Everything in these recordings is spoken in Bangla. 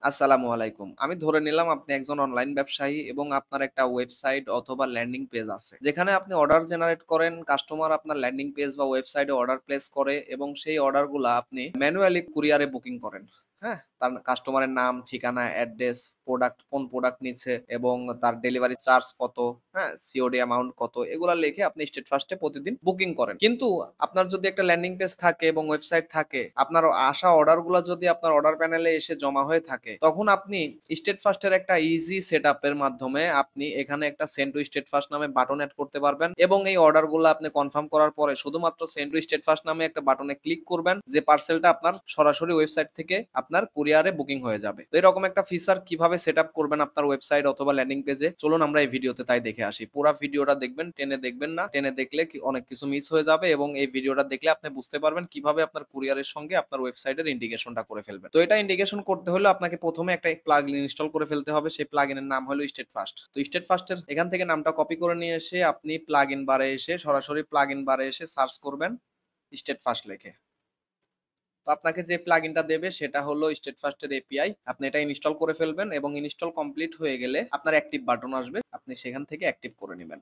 আসসালামু আলাইকুম। আমি ধরে নিলাম আপনি একজন অনলাইন ব্যবসায়ী এবং আপনার একটা ওয়েবসাইট অথবা ল্যান্ডিং পেজ আছে। যেখানে আপনি অর্ডার জেনারেট করেন, কাস্টমার আপনার ল্যান্ডিং পেজ বা ওয়েবসাইটে অর্ডার প্লেস করে এবং সেই অর্ডারগুলা আপনি ম্যানুয়ালি কুরিয়ারে বুকিং করেন। হ্যাঁ? তার কাস্টমারের নাম, ঠিকানা, অ্যাড্রেস, কোন প্রোডাক্ট নিচ্ছে এবং তার ডেলিভারি চার্জ কত, হ্যাঁ? সিওডি অ্যামাউন্ট কত এগুলা লিখে আপনি স্টেট ফার্স্টে প্রতিদিন বুকিং করেন। কিন্তু আপনার যদি একটা ল্যান্ডিং পেজ থাকে এবং ওয়েবসাইট থাকে, আপনার আসা অর্ডারগুলা যদি আপনার অর্ডার প্যানেলে এসে জমা হয়ে থাকে, তখন আপনি স্টেট ফার্স্টের একটা ইজি সেটআপের মাধ্যমে আপনি এখানে একটা সেন্ড টু স্টেট ফার্স্ট নামে বাটন এড করতে পারবেন এবং এই অর্ডারগুলো আপনি কনফার্ম করার পরে শুধুমাত্র সেন্ড টু স্টেট ফার্স্ট নামে একটা বাটনে ক্লিক করবেন, যে পার্সেলটা আপনার সরাসরি ওয়েবসাইট থেকে আপনার কুরিয়ারে বুকিং হয়ে যাবে। তো এরকম একটা ফিচার কিভাবে সেটআপ করবেন আপনার ওয়েবসাইট অথবা ল্যান্ডিং পেজে, চলুন আমরা এই ভিডিওতে তাই দেখে আসি। পুরো ভিডিওটা দেখবেন, টেনে দেখবেন না। টেনে দেখলে অনেক কিছু মিস হয়ে যাবে এবং এই ভিডিওটা দেখলে আপনি বুঝতে পারবেন কিভাবে আপনার কুরিয়ারের সঙ্গে আপনার ওয়েবসাইটের ইন্টিগ্রেশনটা করে ফেলবেন। তো এটা ইন্টিগ্রেশন করতে হলে আপনাকে প্রথমে একটা প্লাগইন ইনস্টল করে ফেলতে হবে। সেই প্লাগইনের নাম হলো স্টেট ফার্স্ট। তো স্টেট ফার্স্টের এখান থেকে নামটা কপি করে নিয়ে এসে আপনি প্লাগইন বারে এসে সরাসরি প্লাগইন বারে এসে সার্চ করবেন স্টেট ফার্স্ট লিখে। তো আপনাকে যে প্লাগইনটা দেবে সেটা হলো স্টেট ফার্স্টের এপিআই। আপনি এটা ইনস্টল করে ফেলবেন এবং ইনস্টল কমপ্লিট হয়ে গেলে আপনার অ্যাক্টিভ বাটন আসবে। আপনি সেখান থেকে অ্যাক্টিভ করে নিবেন।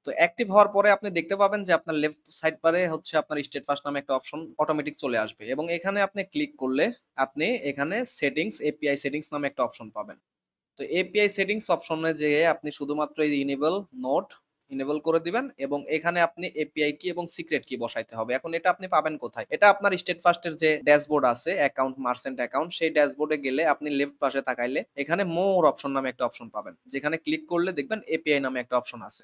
তো অ্যাক্টিভ হওয়ার পরে আপনি দেখতে পাবেন যে আপনার লেফট সাইড বারে হচ্ছে আপনার স্টেট ফার্স্ট নামে একটা অপশন অটোমেটিক চলে আসবে এবং এখানে আপনি ক্লিক করলে আপনি এখানে সেটিংস, এপিআই সেটিংস নামে একটা অপশন পাবেন। তো এপিআই সেটিংস অপশনে যেয়ে আপনি শুধুমাত্র এই ইনেবল নোট ইনেবল করে দিবেন এবং এখানে আপনি এপিআই কি এবং সিক্রেট কি বসাইতে হবে। এখন এটা আপনি পাবেন কোথায়? এটা আপনার স্টেট ফার্স্টের যে ড্যাশবোর্ড আছে, অ্যাকাউন্ট, মার্চেন্ট অ্যাকাউন্ট, সেই ড্যাশবোর্ডে গেলে আপনি লেফট পাশে তাকাইলে এখানে মোর অপশন নামে একটা অপশন পাবেন। যেখানে ক্লিক করলে দেখবেন এপিআই নামে একটা অপশন আছে।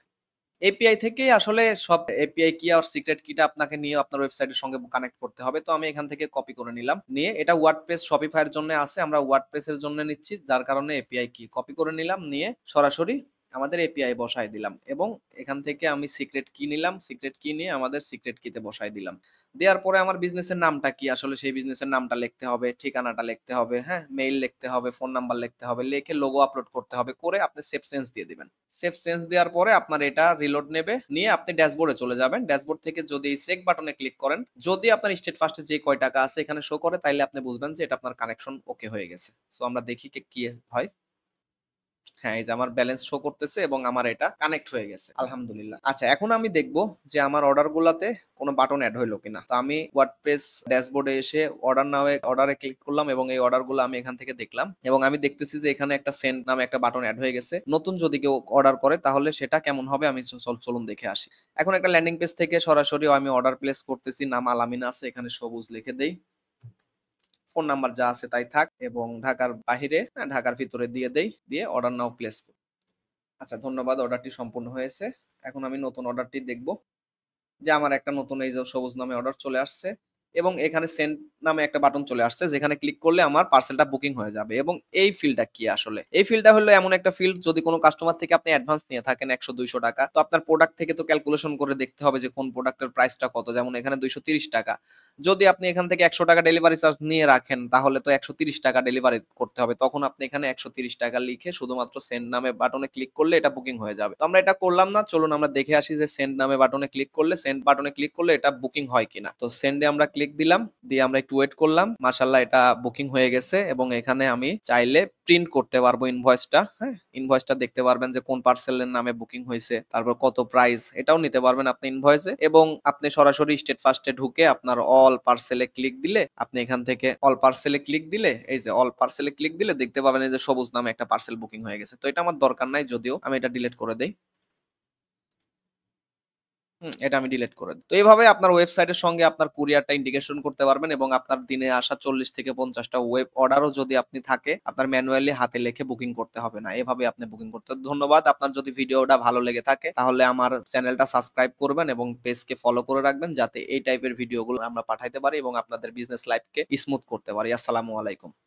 এপিআই থেকেই আসলে সব এপিআই কি আর সিক্রেট কিটা আপনাকে নিয়ে আপনার ওয়েবসাইটের সঙ্গে কানেক্ট করতে হবে। তো আমি এখান থেকে কপি করে নিলাম। নিয়ে এটা ওয়ার্ডপ্রেস, শপিফাই এর জন্য আছে। আমরা ওয়ার্ডপ্রেস এর জন্য নিচ্ছি। যার কারণে এপিআই কি কপি করে নিলাম। নিয়ে সরাসরি আমাদের এপিআই বসায় দিলাম এবং এখান থেকে আমি সিক্রেট কি নিলাম। সিক্রেট কি নিয়ে আমাদের সিক্রেট কিতে বসায় দিলাম। দেওয়ার পরে আমার বিজনেসের নামটা কি, আসলে সেই বিজনেসের নামটা লিখতে হবে, ঠিকানাটা লিখতে হবে, হ্যাঁ? মেইল লিখতে হবে, ফোন নাম্বার লিখতে হবে। লিখে লোগো আপলোড করতে হবে। করে আপনি সেভ চেঞ্জ দিয়ে দিবেন। সেভ চেঞ্জ দেওয়ার পরে আপনার এটা রিলোড নেবে। নিয়ে আপনি ড্যাশবোর্ডে চলে যাবেন। ড্যাশবোর্ড থেকে যদি এই চেক বাটনে ক্লিক করেন, যদি আপনার স্টেট ফার্স্টে যে কয় টাকা আছে এখানে শো করে, তাইলে আপনি বুঝবেন যে এটা আপনার কানেকশন ওকে হয়ে গেছে। সো আমরা দেখি কি হয়। হ্যাঁ, এই যে আমার ব্যালেন্স শো করতেছে এবং আমার এটা কানেক্ট হয়ে গেছে। আলহামদুলিল্লাহ। আচ্ছা, এখন আমি দেখব যে আমার অর্ডার গুলাতে কোনো বাটন এড হইলো কিনা। তো আমি ওয়ার্ডপ্রেস ড্যাশবোর্ডে এসে অর্ডার নাও অর্ডারে ক্লিক করলাম এবং এই অর্ডার গুলো আমি এখান থেকে দেখলাম এবং আমি দেখতেছি যে এখানে একটা সেন্ড নামে একটা বাটন এড হয়ে গেছে। নতুন যদি কেউ অর্ডার করে তাহলে সেটা কেমন হবে আমি চলুন দেখে আসি। এখন একটা ল্যান্ডিং পেজ থেকে সরাসরি আমি অর্ডার প্লেস করতেছি। নাম আলামিন আছে, এখানে সবুজ লিখে দেই। ফোন নাম্বার যা আছে তাই থাক এবং ঢাকার বাহিরে, ঢাকার ভিতরে দিয়ে দেই। দিয়ে অর্ডার নাও প্লেস করি। আচ্ছা, ধন্যবাদ। অর্ডারটি সম্পূর্ণ হয়েছে। এখন আমি নতুন অর্ডারটি দেখব। যে আমার একটা নতুন এই যে সবুজ নামে অর্ডার চলে আসছে এবং এখানে সেন্ড নামে একটা বাটন চলে আসছে যেখানে ক্লিক করলে আমার পার্সেলটা বুকিং হয়ে যাবে। এবং এই ফিল্ডটা কি আসলে? এই ফিল্ডটা হলো এমন একটা ফিল্ড, যদি কোনো কাস্টমার থেকে আপনি অ্যাডভান্স নিয়ে থাকেন ১০০-২০০ টাকা, তো আপনার প্রোডাক্ট থেকে তো ক্যালকুলেশন করে দেখতে হবে যে কোন প্রোডাক্টের প্রাইসটা কত। যেমন এখানে ২৩০ টাকা। যদি আপনি এখান থেকে ১০০ টাকা ডেলিভারি চার্জ নিয়ে রাখেন তাহলে তো ১৩০ টাকা ডেলিভারি করতে হবে। তখন আপনি এখানে ১৩০ টাকা লিখে শুধুমাত্র সেন্ড নামে বাটনে ক্লিক করলে এটা বুকিং হয়ে যাবে। তো আমরা এটা করলাম না। চলুন আমরা দেখে আসি যে সেন্ড নামে বাটনে ক্লিক করলে, সেন্ড বাটনে ক্লিক করলে এটা বুকিং হয় কিনা। তো সেন্ডে আমরা ক্লিক দিলাম। দিয়ে আমরা একটু ওয়েট করলাম। মাশাআল্লাহ, এটা বুকিং হয়ে গেছে এবং এখানে আমি চাইলে প্রিন্ট করতে পারবো ইনভয়েসটা। হ্যাঁ? ইনভয়েসটা দেখতে পারবেন যে কোন পার্সেলের নামে বুকিং হয়েছে, তারপর কত প্রাইস, এটাও নিতে পারবেন আপনি ইনভয়েসে। এবং আপনি সরাসরি স্টেট ফার্স্টে ঢুকে আপনার অল পার্সেলে ক্লিক দিলে, আপনি এখান থেকে অল পার্সেলে ক্লিক দিলে, এই যে অল পার্সেলে ক্লিক দিলে দেখতে পাবেন এই যে সবুজ নামে একটা পার্সেল বুকিং হয়ে গেছে। তো এটা আমার দরকার নাই, যদিও আমি এটা ডিলিট করে দেই। এটা আমি ডিলিট করে দিই। তো এইভাবে আপনার ওয়েবসাইটের সঙ্গে আপনার কুরিয়ারটা ইন্টিগ্রেশন করতে পারবেন এবং আপনার দিনে আসা ৪০ থেকে ৫০ টা ওয়েব অর্ডারও যদি আপনি থাকে, আপনার ম্যানুয়ালি হাতে লিখে বুকিং করতে হবে না। এভাবে আপনি বুকিং করতে, ধন্যবাদ। আপনার যদি ভিডিওটা ভালো লেগে থাকে তাহলে আমার চ্যানেলটা সাবস্ক্রাইব করবেন এবং পেজকে ফলো করে রাখবেন যাতে এই টাইপের ভিডিওগুলো আমরা পাঠাইতে পারি এবং আপনাদের বিজনেস লাইফকে স্মুথ করতে পারি। আসসালামু আলাইকুম।